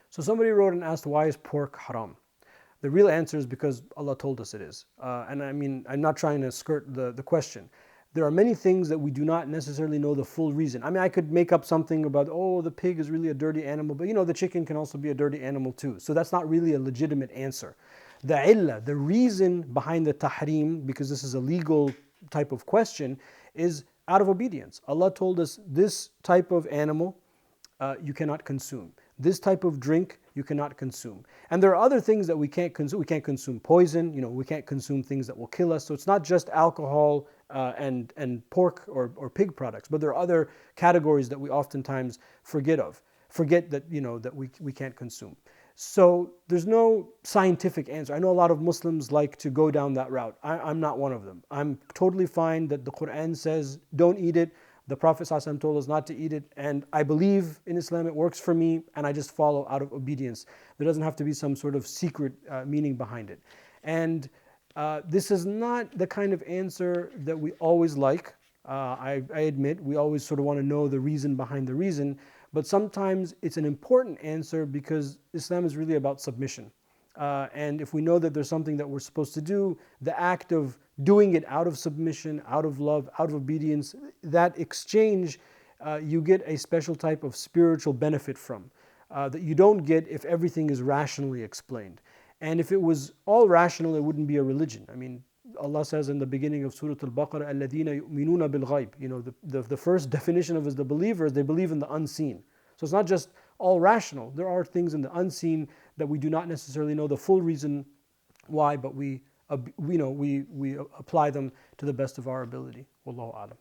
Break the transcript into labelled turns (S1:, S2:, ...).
S1: So somebody wrote and asked, why is pork haram? The real answer is because Allah told us it is. And I mean, I'm not trying to skirt the question. There are many things that we do not necessarily know the full reason. I mean, I could make up something about, oh, the pig is really a dirty animal, but the chicken can also be a dirty animal too. So that's not really a legitimate answer. The illah, the reason behind the tahrim, because this is a legal type of question, is out of obedience. Allah told us this type of animal you cannot consume. This type of drink you cannot consume. And there are other things that we can't consume. We can't consume poison. We can't consume things that will kill us. So it's not just alcohol and pork or pig products, but there are other categories that we oftentimes forget that that we can't consume. So there's no scientific answer. I know a lot of Muslims like to go down that route. I'm not one of them. I'm totally fine that the Quran says don't eat it. The Prophet ﷺ told us not to eat it, and I believe in Islam, it works for me, and I just follow out of obedience. There doesn't have to be some sort of secret meaning behind it. And this is not the kind of answer that we always like. I admit, we always sort of want to know the reason behind the reason, but sometimes it's an important answer because Islam is really about submission. And if we know that there's something that we're supposed to do, the act of doing it out of submission, out of love, out of obedience, that exchange, you get a special type of spiritual benefit from that you don't get if everything is rationally explained. And if it was all rational, it wouldn't be a religion. I mean, Allah says in the beginning of Surah Al-Baqarah, الَّذِينَ يُؤْمِنُونَ بِالْغَيْبِ. The first definition of the believers, they believe in the unseen. So it's not just all rational. There are things in the unseen that we do not necessarily know the full reason why, but we apply them to the best of our ability. Wallahu a'lam.